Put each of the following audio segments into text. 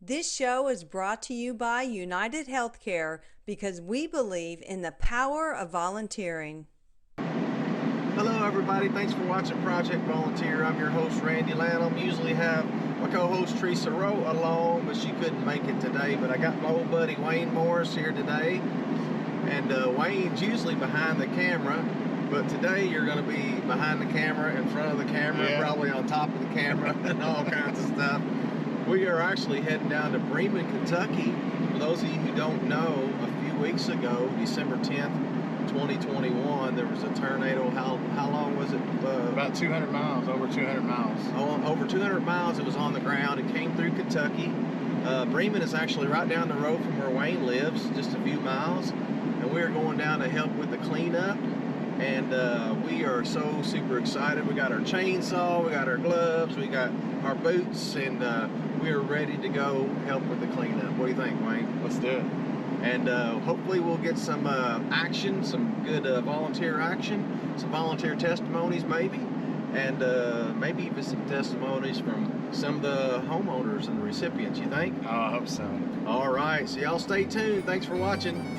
This show is brought to you by United Healthcare because we believe in the power of volunteering. Hello everybody, thanks for watching Project Volunteer. I'm your host Randy Lanham. Usually have my co-host Teresa Rowe along, but she couldn't make it today. But I got my old buddy Wayne Morris here today. And Wayne's usually behind the camera, but today you're going to be behind the camera, in front of the camera, probably on top of the camera and all kinds of stuff. We are actually heading down to Bremen, Kentucky. For those of you who don't know, a few weeks ago, December 10th, 2021, there was a tornado. How long was it? About 200 miles, over 200 miles. Over 200 miles. It was on the ground. It came through Kentucky. Bremen is actually right down the road from where Wayne lives, just a few miles. And we are going down to help with the cleanup. And we are so super excited. We got our chainsaw, we got our gloves, we got our boots, and we are ready to go help with the cleanup. What do you think, Wayne? Let's do it. And hopefully we'll get some action, some good volunteer action, some volunteer testimonies maybe, and maybe even some testimonies from some of the homeowners and the recipients, you think? Oh, I hope so. All right, so y'all stay tuned. Thanks for watching.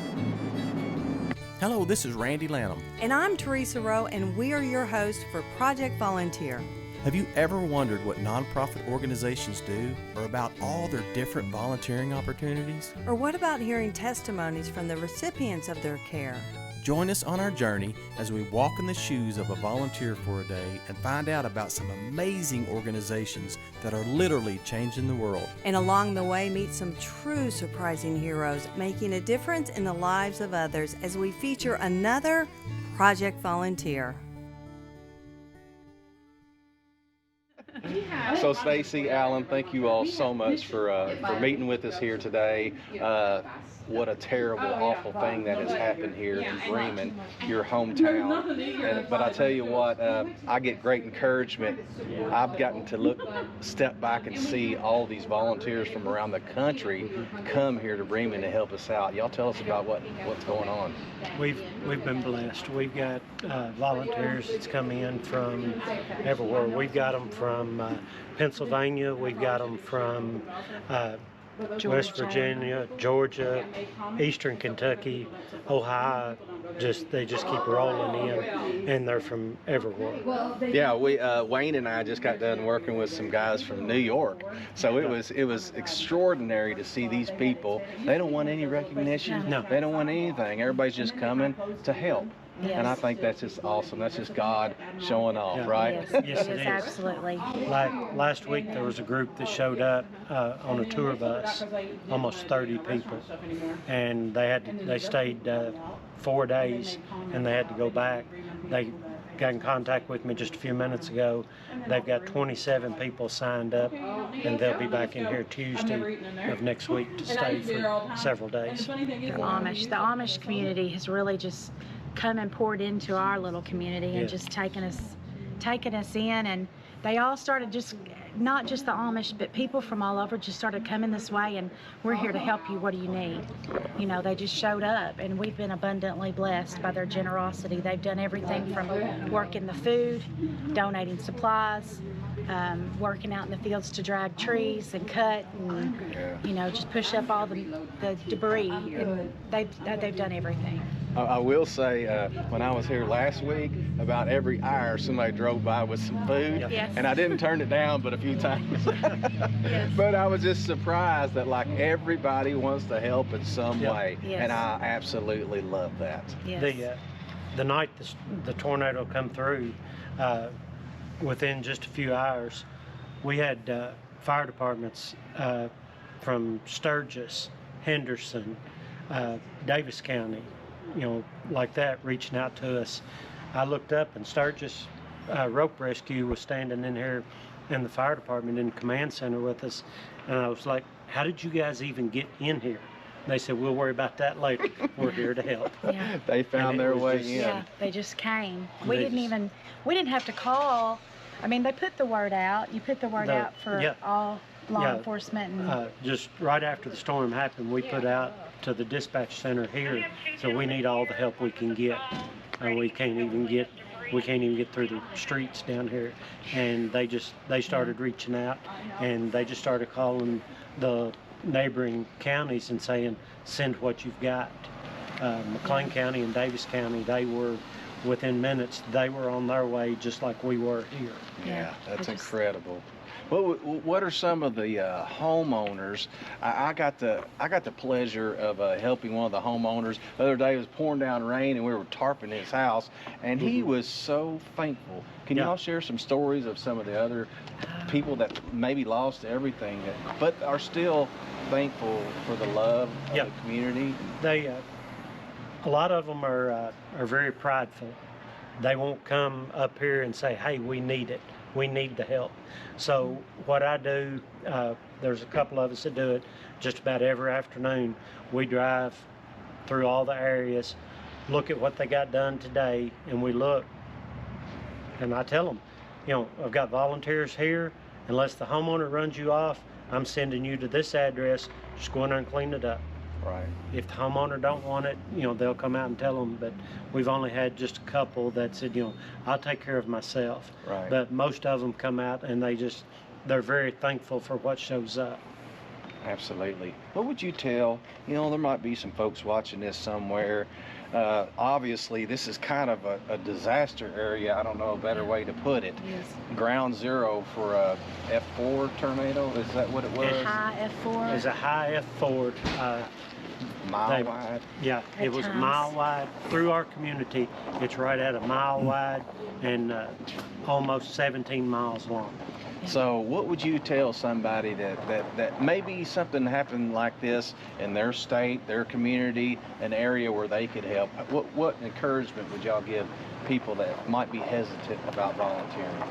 Hello, this is Randy Lanham. And I'm Teresa Rowe, and we are your hosts for Project Volunteer. Have you ever wondered what nonprofit organizations do or about all their different volunteering opportunities? Or what about hearing testimonies from the recipients of their care? Join us on our journey as we walk in the shoes of a volunteer for a day and find out about some amazing organizations that are literally changing the world. And along the way, meet some true surprising heroes making a difference in the lives of others as we feature another Project Volunteer. So Stacy Allen, thank you all so much for meeting with us here today. What a terrible, awful thing that has happened here in Bremen, your hometown. But I tell you what, I get great encouragement. I've gotten to step back and see all these volunteers from around the country come here to Bremen to help us out. Y'all tell us about what's going on. We've been blessed. We've got volunteers that's come in from everywhere. We've got them from Pennsylvania. We've got them from West Virginia, Georgia, Eastern Kentucky, Ohio. They just keep rolling in, and they're from everywhere. Yeah, Wayne and I just got done working with some guys from New York, so it was extraordinary to see these people. They don't want any recognition. No. They don't want anything. Everybody's just coming to help. Yes. And I think that's just awesome. That's just God showing off, right? Yes, Yes, it it is, is. absolutely. Last week there was a group that showed up on a tour bus, almost 30 people, and they stayed 4 days, and they had to go back. They got in contact with me just a few minutes ago. They've got 27 people signed up, and they'll be back in here Tuesday of next week to stay for several days. The Amish community has really just come and poured into our little community and just taken us in, and they all started, just not just the Amish, but people from all over just started coming this way, and we're here to help you. What do you need? You know, they just showed up, and we've been abundantly blessed by their generosity. They've done everything from working the food, donating supplies, working out in the fields to drag trees and cut and just push up all the debris, and they've done everything. I will say, when I was here last week, about every hour somebody drove by with some food, Yes. and I didn't turn it down but a few times. Yes. But I was just surprised that everybody wants to help in some way, Yes. and I absolutely love that. Yes. The night the tornado come through, within just a few hours, we had fire departments from Sturgis, Henderson, Davis County, like that, reaching out to us. I looked up, and Sturgis Rope Rescue was standing in here in the fire department in the command center with us, and I was like, how did you guys even get in here? They said, we'll worry about that later. We're here to help. Yeah. They found their way in. Yeah, they just came. We They didn't have to call. I mean, they put the word out. You put the word out for all law enforcement. And Just right after the storm happened, we put out to the dispatch center here, so we need all the help we can get. We can't even get through the streets down here, and they started reaching out, and they just started calling the neighboring counties and saying, send what you've got. McLean County and Davis County, they were within minutes, they were on their way just like we were here. Yeah, that's incredible. What are some of the homeowners? I got the pleasure of helping one of the homeowners. The other day it was pouring down rain and we were tarping his house, and he was so thankful. Can y'all share some stories of some of the other people that maybe lost everything, but are still thankful for the love of the community? They, a lot of them are very prideful. They won't come up here and say, hey, we need it. We need the help. So what I do, there's a couple of us that do it just about every afternoon. We drive through all the areas, look at what they got done today, and we look. And I tell them, you know, I've got volunteers here. Unless the homeowner runs you off, I'm sending you to this address. Just go in there and clean it up. Right. If the homeowner don't want it, you know, they'll come out and tell them, but we've only had just a couple that said, you know, I'll take care of myself. Right. But most of them come out and they're very thankful for what shows up. Absolutely. What would you tell, you know, there might be some folks watching this somewhere. Obviously, this is kind of a disaster area. I don't know a better way to put it. Yes. Ground zero for a F-4 tornado. Is that what it was? A high F-4. It's a high F-4. Mile wide. Yeah, it was a mile wide through our community. It's right at a mile wide and almost 17 miles long. So what would you tell somebody that maybe something happened like this in their state, their community, an area where they could help? What encouragement would y'all give people that might be hesitant about volunteering?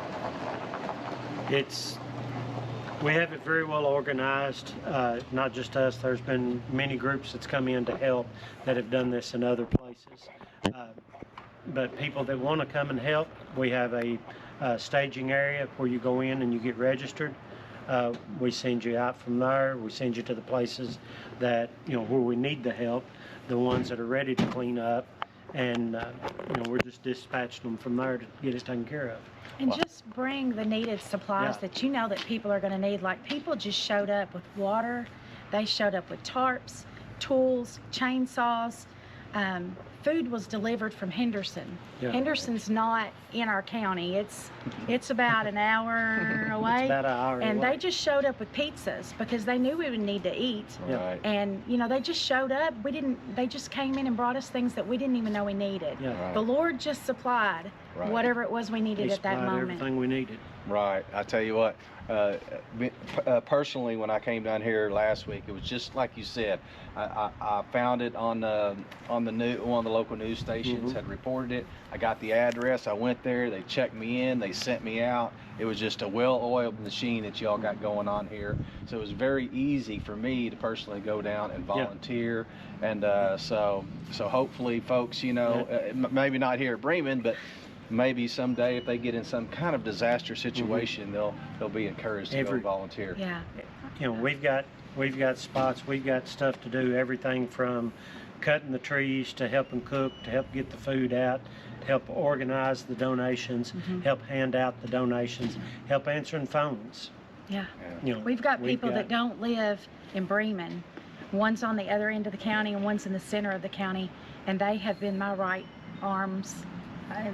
We have it very well organized, not just us. There's been many groups that's come in to help that have done this in other places. But people that want to come and help, we have a staging area where you go in and you get registered. We send you out from there. We send you to the places that, you know, where we need the help, the ones that are ready to clean up, and you know, we're just dispatching them from there to get it taken care of. And just bring the needed supplies that you know that people are going to need. Like, people just showed up with water. They showed up with tarps, tools, chainsaws. Food was delivered from Henderson. Yeah. Henderson's not in our county. It's about an hour away. It's about an hour and away. they just showed up with pizzas because they knew we would need to eat. Right. And you know, they just showed up. They just came in and brought us things that we didn't even know we needed. Yeah. Right. The Lord just supplied whatever it was we needed He at that supplied moment. everything we needed. Right. I tell you what, personally, when I came down here last week, it was just like you said. I found it on the one of the local news stations had reported it. I got the address. I went there. They checked me in. They sent me out. It was just a well-oiled machine that y'all got going on here. So it was very easy for me to personally go down and volunteer. And so hopefully, folks, you know, maybe not here at Bremen, but maybe someday if they get in some kind of disaster situation, they'll be encouraged to go volunteer. Yeah. You know, we've got spots, we've got stuff to do, everything from cutting the trees to helping cook, to help get the food out, to help organize the donations, help hand out the donations, help answering phones. Yeah. You know, We've got people that don't live in Bremen. One's on the other end of the county and one's in the center of the county, and they have been my right arms,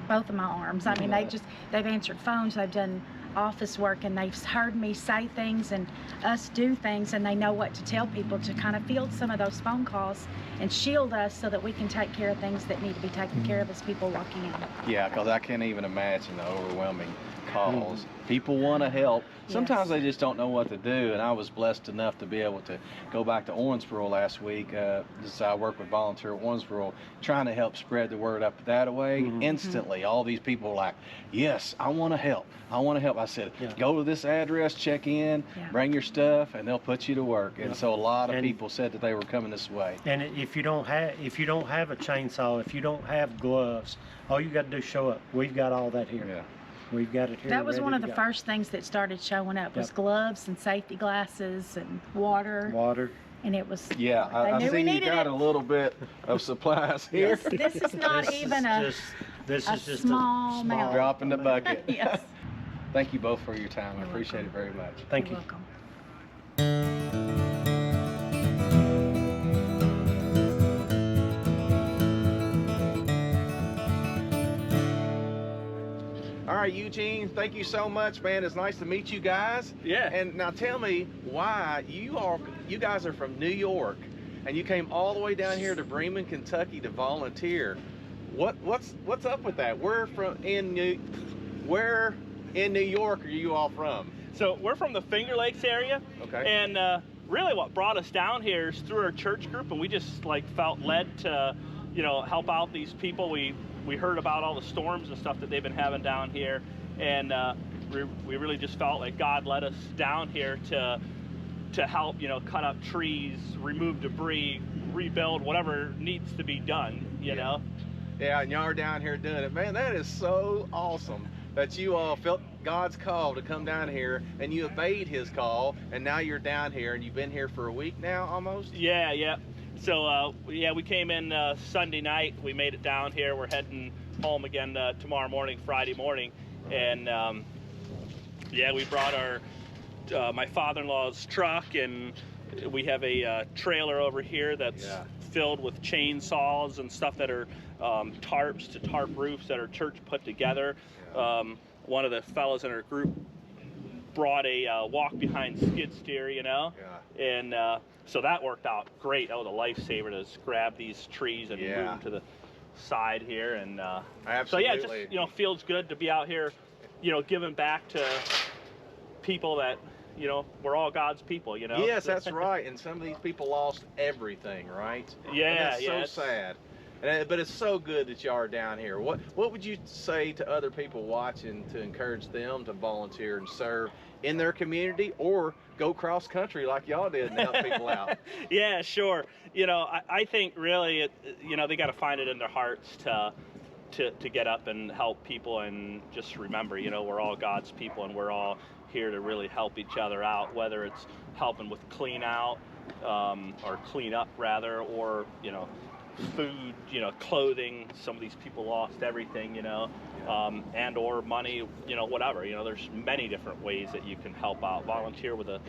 both of my arms. I mean, they've answered phones, they've done office work, and they've heard me say things and us do things, and they know what to tell people to kind of field some of those phone calls and shield us so that we can take care of things that need to be taken care of as people walking in. Yeah, because I can't even imagine the overwhelming calls. People want to help. Sometimes they just don't know what to do, and I was blessed enough to be able to go back to Owensboro last week. I work with Volunteer at Owensboro, trying to help spread the word up that way. Instantly, all these people were like, yes, I want to help. I want to help. I said, go to this address, check in, bring your stuff, and they'll put you to work. And so a lot of people said that they were coming this way. And if you don't have a chainsaw, if you don't have gloves, all you got to do is show up. We've got all that here. Yeah. We've got it here. That was ready one of to the go. first things that started showing up was gloves and safety glasses and water. And it was, Yeah, I they knew we see you needed got it. a little bit of supplies here. This is not even a small amount. Drop in the bucket. Yes. Thank you both for your time. I You're appreciate welcome. it very much. Thank You're you. welcome. right, Eugene, thank you so much, man. It's nice to meet you guys. Yeah. And now tell me why you guys are from New York and you came all the way down here to Bremen, Kentucky to volunteer. What's up with that? Where in New York are you all from? So we're from the Finger Lakes area. Okay. And really what brought us down here is through our church group, and we just like felt led to, you know, help out these people. We heard about all the storms and stuff that they've been having down here, and we really just felt like God led us down here to help, you know, cut up trees, remove debris, rebuild whatever needs to be done, you know. Yeah, and y'all are down here doing it. Man, that is so awesome that you all felt God's call to come down here and you obeyed his call, and now you're down here and you've been here for a week now almost? Yeah. So yeah, we came in Sunday night. We made it down here. We're heading home again tomorrow morning, Friday morning, and yeah, we brought our my father-in-law's truck, and we have a trailer over here that's filled with chainsaws and stuff that are tarps to tarp roofs that our church put together. One of the fellows in our group brought a walk behind skid steer, you know, and so that worked out great. That was a lifesaver to just grab these trees and move them to the side here, and so yeah, it just, you know, feels good to be out here, you know, giving back to people that, you know, we're all God's people, you know. Yes, that's right. And some of these people lost everything, right? Yeah, and that's so sad. But it's so good that y'all are down here. What would you say to other people watching to encourage them to volunteer and serve in their community, or go cross country like y'all did and help people out? Yeah, sure. You know, I think really, you know, they got to find it in their hearts to get up and help people, and just remember, you know, we're all God's people and we're all here to really help each other out, whether it's helping with clean out or clean up rather, or, you know, food, you know, clothing. Some of these people lost everything, you know, and or money, you know, whatever. You know, there's many different ways that you can help out. Volunteer with a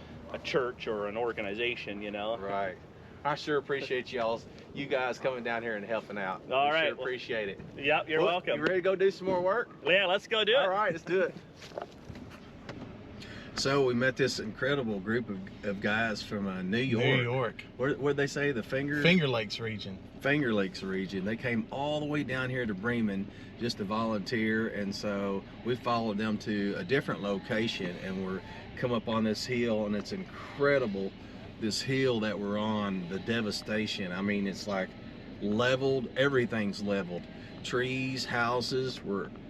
church or an organization, you know. Right. I sure appreciate you guys coming down here and helping out. All right. Sure appreciate it. Yep, you're welcome. You ready to go do some more work? Yeah, let's go do it. All right, let's do it. So we met this incredible group of guys from New York. New York. Where'd they say? The Finger Lakes region. Finger Lakes region. They came all the way down here to Bremen just to volunteer, and so we followed them to a different location, and we're come up on this hill, and it's incredible, this hill that we're on, the devastation. I mean, it's like leveled, everything's leveled. Trees, houses,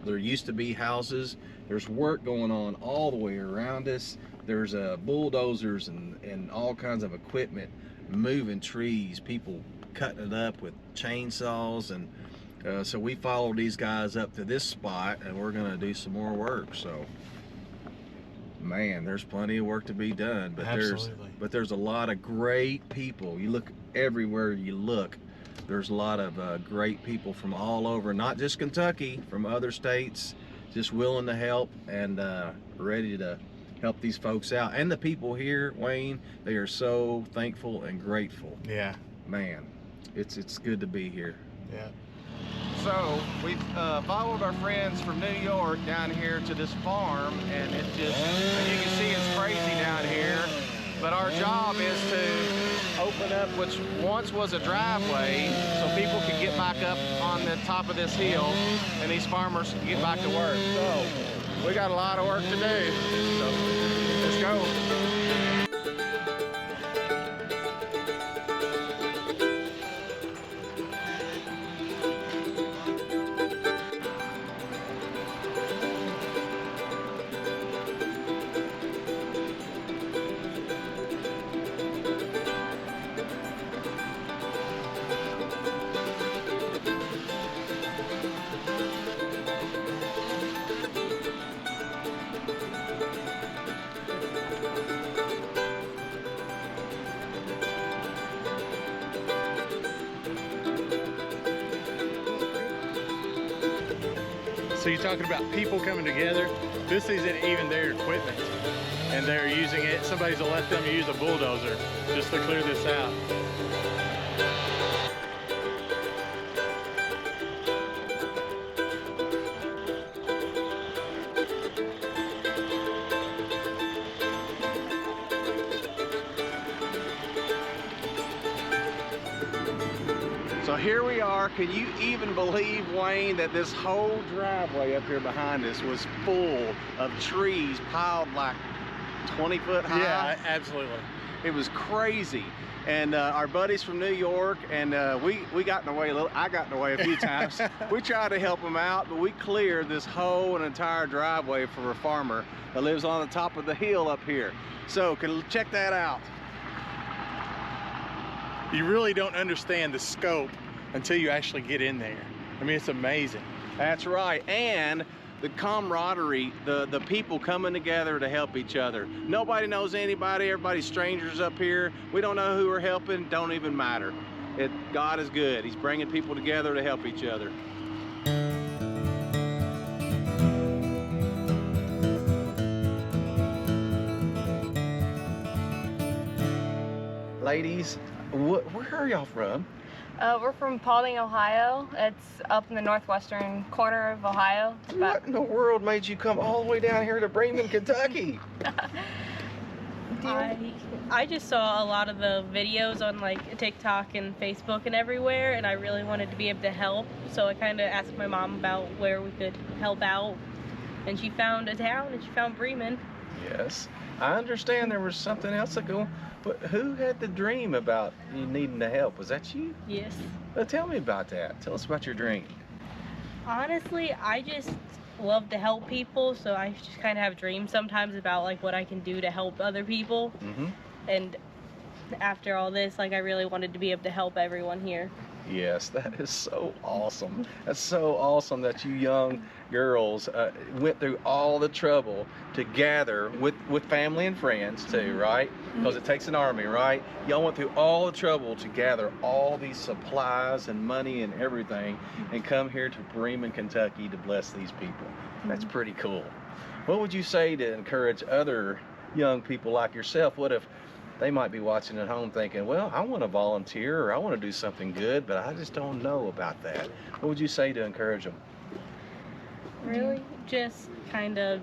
there used to be houses. There's work going on all the way around us. There's bulldozers and all kinds of equipment moving trees, people cutting it up with chainsaws, and so we followed these guys up to this spot, and we're gonna do some more work. So man, there's plenty of work to be done, but there's a lot of great people. You look everywhere you look, there's a lot of great people from all over, not just Kentucky, from other states, just willing to help and ready to help these folks out. And the people here, Wayne, they are so thankful and grateful. Yeah. Man, it's good to be here. Yeah. So we've followed our friends from New York down here to this farm, and it just, as you can see, it's crazy down here. But our job is to open up which once was a driveway so people could get back up on the top of this hill and these farmers can get back to work. So we got a lot of work to do. So let's go. So you're talking about people coming together. This isn't even their equipment, and they're using it. Somebody's let them use a bulldozer just to clear this out. Well, here we are. Can you even believe, Wayne, that this whole driveway up here behind us was full of trees piled like 20 foot high? Yeah, absolutely. It was crazy. And our buddies from New York, and we got in the way a little. I got in the way a few times. We tried to help them out, but we cleared this whole and entire driveway for a farmer that lives on the top of the hill up here. So check that out. You really don't understand the scope until you actually get in there. I mean, it's amazing. That's right. And the camaraderie, the people coming together to help each other. Nobody knows anybody, everybody's strangers up here. We don't know who we're helping, don't even matter. God is good. He's bringing people together to help each other. Ladies, where are y'all from? We're from Paulding, Ohio. It's up in the northwestern corner of Ohio. What in the world made you come all the way down here to Bremen, Kentucky? I just saw a lot of the videos on like TikTok and Facebook and everywhere, and I really wanted to be able to help. So I kind of asked my mom about where we could help out, and she found a town, and she found Bremen. Yes, I understand there was something else that go. But who had the dream about you needing to help? Was that you? Yes. Well, tell me about that. Tell us about your dream. Honestly, I just love to help people, so I just kind of have dreams sometimes about like what I can do to help other people. Mm-hmm. And after all this, like I really wanted to be able to help everyone here. Yes, that is so awesome. That's so awesome that you young girls went through all the trouble to gather with family and friends too, right? Because it takes an army, right? Y'all went through all the trouble to gather all these supplies and money and everything and come here to Bremen, Kentucky to bless these people. That's pretty cool. What would you say to encourage other young people like yourself? What if they might be watching at home thinking, well, I want to volunteer or I want to do something good, but I just don't know about that. What would you say to encourage them? Really? Just kind of,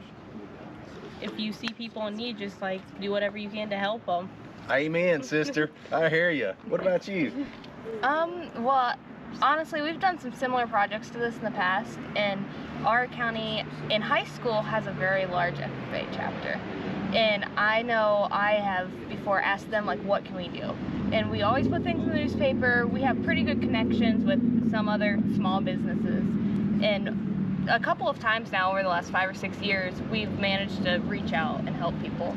if you see people in need, just like do whatever you can to help them. Amen, sister. I hear you. What about you? Well, honestly, we've done some similar projects to this in the past, and our county in high school has a very large FFA chapter. And I know I have before asked them, like, what can we do? And we always put things in the newspaper. We have pretty good connections with some other small businesses. And a couple of times now over the last 5 or 6 years, we've managed to reach out and help people.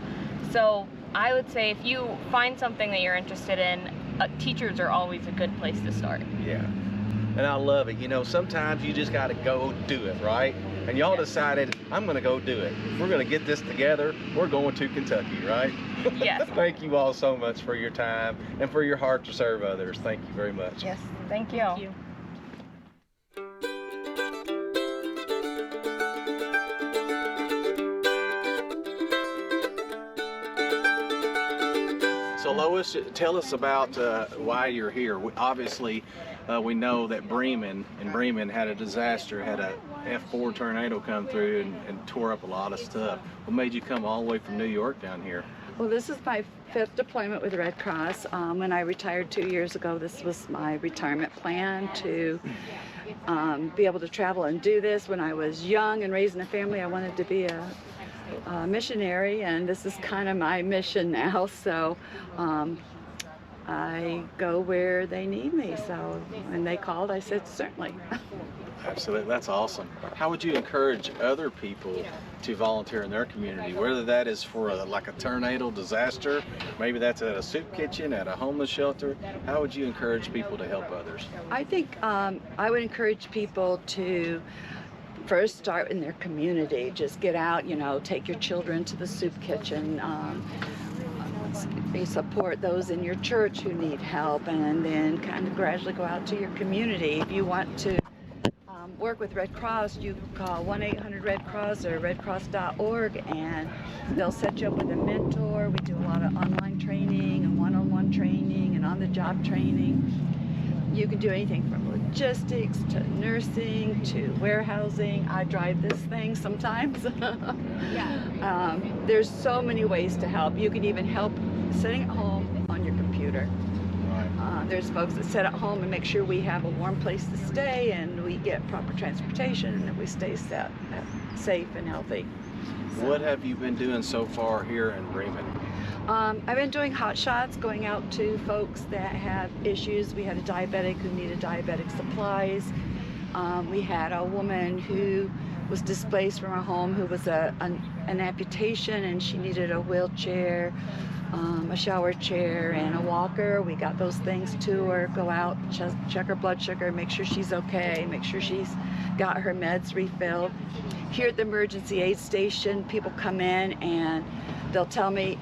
So I would say if you find something that you're interested in, teachers are always a good place to start. Yeah. And I love it. You know, sometimes you just got to go do it, right? And y'all decided, I'm going to go do it. We're going to get this together. We're going to Kentucky, right? Yes. Thank you all so much for your time and for your heart to serve others. Thank you very much. Yes, thank you. Thank you. So Lois, tell us about why you're here. Obviously, we know that Bremen had a disaster, had a EF-4 tornado come through and tore up a lot of stuff. What made you come all the way from New York down here? Well, this is my 5th deployment with the Red Cross. When I retired 2 years ago, this was my retirement plan to be able to travel and do this. When I was young and raising a family, I wanted to be a missionary, and this is kind of my mission now. So I go where they need me. So when they called, I said certainly. Absolutely, that's awesome. How would you encourage other people to volunteer in their community, whether that is for like a tornado disaster, maybe that's at a soup kitchen, at a homeless shelter? How would you encourage people to help others? I think I would encourage people to first start in their community. Just get out, you know, take your children to the soup kitchen. You support those in your church who need help, and then kind of gradually go out to your community. If you want to work with Red Cross, you call 1-800-RED-CROSS or redcross.org, and they'll set you up with a mentor. We do a lot of online training and one-on-one training and on-the-job training. You can do anything from logistics to nursing to warehousing. I drive this thing sometimes. There's so many ways to help. You can even help sitting at home on your computer. There's folks that sit at home and make sure we have a warm place to stay and we get proper transportation and that we stay safe and healthy. So, what have you been doing so far here in Bremen? I've been doing hot shots, going out to folks that have issues. We had a diabetic who needed diabetic supplies. We had a woman who was displaced from her home who was an amputation, and she needed a wheelchair, a shower chair, and a walker. We got those things to her, go out, check her blood sugar, make sure she's okay, make sure she's got her meds refilled. Here at the emergency aid station, people come in and they'll tell me,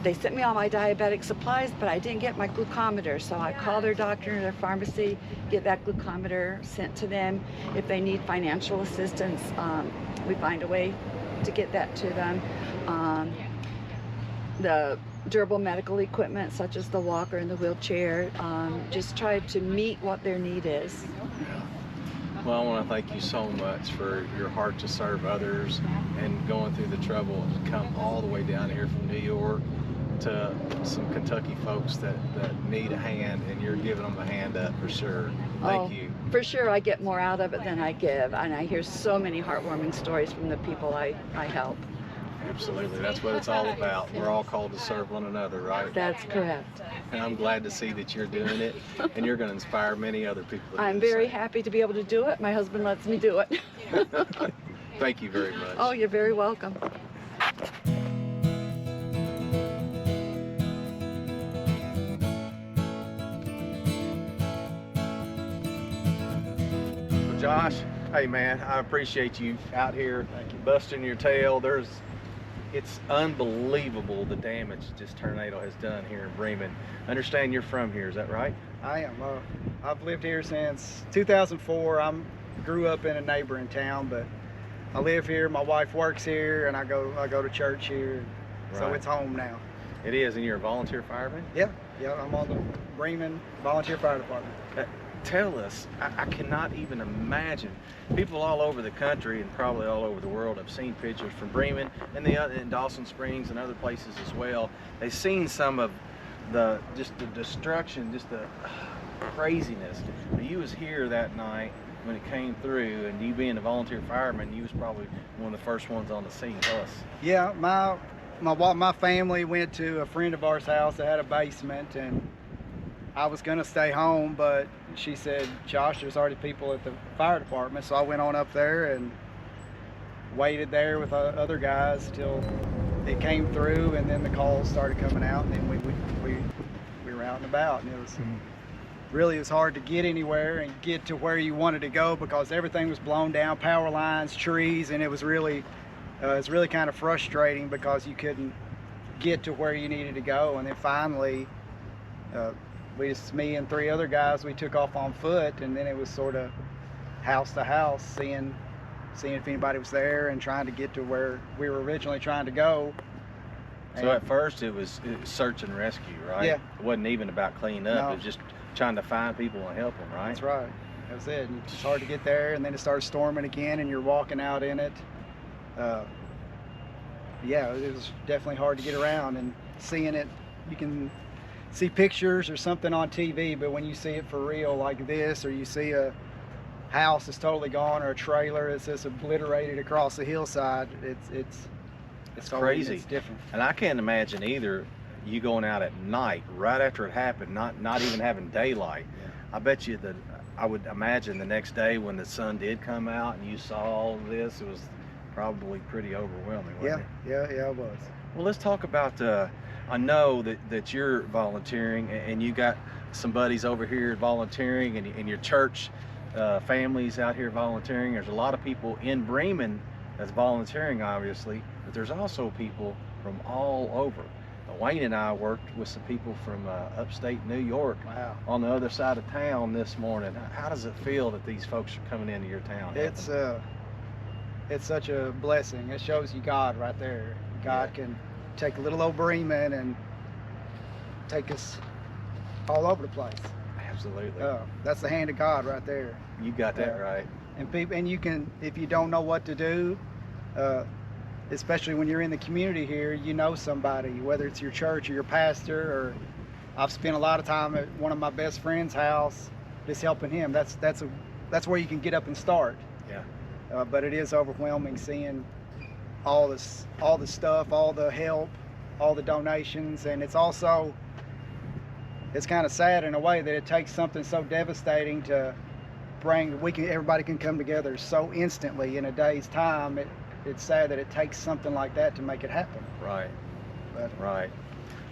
they sent me all my diabetic supplies, but I didn't get my glucometer. So I call their doctor or their pharmacy, get that glucometer sent to them. If they need financial assistance, we find a way to get that to them. The durable medical equipment, such as the walker and the wheelchair, just try to meet what their need is. Well, I want to thank you so much for your heart to serve others and going through the trouble to come all the way down here from New York to some Kentucky folks that need a hand, and you're giving them a hand up for sure. Thank you. For sure, I get more out of it than I give, and I hear so many heartwarming stories from the people I help. Absolutely, that's what it's all about. We're all called to serve one another, right? That's correct. And I'm glad to see that you're doing it, and you're going to inspire many other people to do I'm the very same. happy to be able to do it. My husband lets me do it. Thank you very much. Oh, you're very welcome. Well, Josh, hey man, I appreciate you out here busting your tail. It's unbelievable the damage this tornado has done here in Bremen. I understand you're from here, is that right? I am. I've lived here since 2004. I grew up in a neighboring town, but I live here. My wife works here, and I go to church here. So Right. it's home now. It is, and you're a volunteer fireman? Yeah, I'm on the Bremen Volunteer Fire Department. Tell us, I cannot even imagine. People all over the country and probably all over the world have seen pictures from Bremen and in Dawson Springs and other places as well. They've seen some of the destruction, just the craziness. But you was here that night when it came through, and you being a volunteer fireman, you was probably one of the first ones on the scene. Tell us. Yeah, my family went to a friend of ours' house that had a basement, and I was gonna stay home, but she said, Josh, there's already people at the fire department. So I went on up there and waited there with other guys till it came through, and then the calls started coming out, and then we were out and about, and it was really, it was hard to get anywhere and get to where you wanted to go because everything was blown down, power lines, trees, and it was really kind of frustrating because you couldn't get to where you needed to go. And then finally, me and 3 other guys, we took off on foot, and then it was sort of house to house, seeing if anybody was there and trying to get to where we were originally trying to go. So at first it was search and rescue, right? Yeah. It wasn't even about cleaning up. No. It was just trying to find people and help them, right? That's right. That was it. And it's hard to get there, and then it started storming again, and you're walking out in it. Yeah, it was definitely hard to get around, and seeing it, you can see pictures or something on TV, but when you see it for real like this, or you see a house that's totally gone, or a trailer that's just obliterated across the hillside, it's crazy. It's different. And I can't imagine either you going out at night right after it happened, not even having daylight. Yeah. I bet you that I would imagine the next day when the sun did come out and you saw all of this, it was probably pretty overwhelming, wasn't it? Yeah, it was. Well, let's talk about I know that you're volunteering, and you got some buddies over here volunteering, and your church families out here volunteering. There's a lot of people in Bremen that's volunteering, obviously, but there's also people from all over. Wayne and I worked with some people from upstate New York. Wow. On the other side of town this morning. How does it feel that these folks are coming into your town? It's such a blessing. It shows you God right there. God can take a little old Bremen and take us all over the place. Absolutely. That's the hand of God right there. You got that right. And you can, if you don't know what to do, especially when you're in the community here, you know somebody, whether it's your church or your pastor, or I've spent a lot of time at one of my best friend's house, just helping him. That's where you can get up and start. Yeah. But it is overwhelming seeing all the stuff, all the help, all the donations, and it's kind of sad in a way that it takes something so devastating to bring. Everybody can come together so instantly in a day's time. It's sad that it takes something like that to make it happen. Right. But, Right.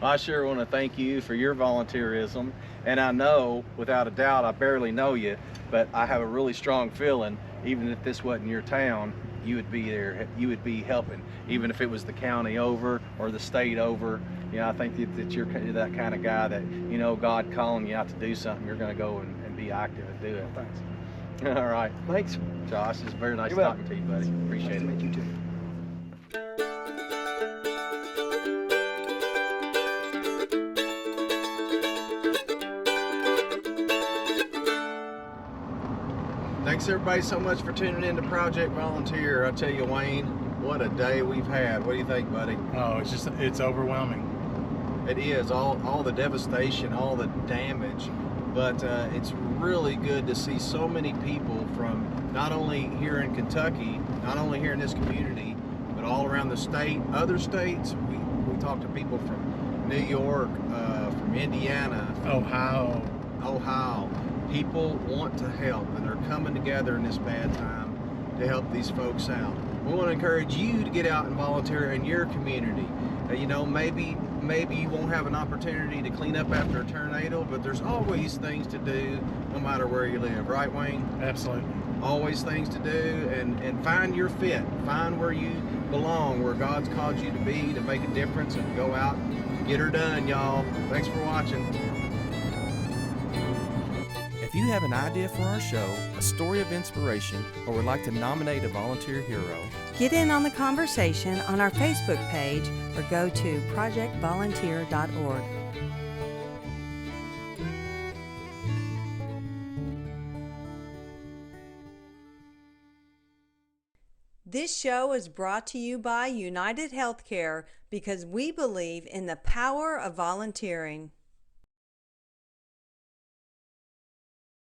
Well, I sure want to thank you for your volunteerism, and I know, without a doubt, I barely know you, but I have a really strong feeling, even if this wasn't your town, you would be there, you would be helping, even if it was the county over or the state over. You know, I think that you're that kind of guy that, you know, God calling you out to do something, you're going to go and be active and do it. Thanks. All right. Thanks. Josh, it's very nice You're talking to you, buddy. Appreciate Nice to it. meet you too. Thanks everybody so much for tuning in to Project Volunteer. I tell you, Wayne, what a day we've had. What do you think, buddy? Oh, it's overwhelming. It is, all the devastation, all the damage, but it's really good to see so many people from not only here in Kentucky, not only here in this community, but all around the state, other states. We talked to people from New York, from Indiana, Ohio. People want to help, and they're coming together in this bad time to help these folks out. We want to encourage you to get out and volunteer in your community. You know, maybe you won't have an opportunity to clean up after a tornado, but there's always things to do no matter where you live, right, Wayne? Absolutely. Always things to do, and find your fit. Find where you belong, where God's called you to be, to make a difference, and go out and get her done, y'all. Thanks for watching. If you have an idea for our show, a story of inspiration, or would like to nominate a volunteer hero, Get in on the conversation on our Facebook page or go to projectvolunteer.org. This show is brought to you by United Healthcare because we believe in the power of volunteering.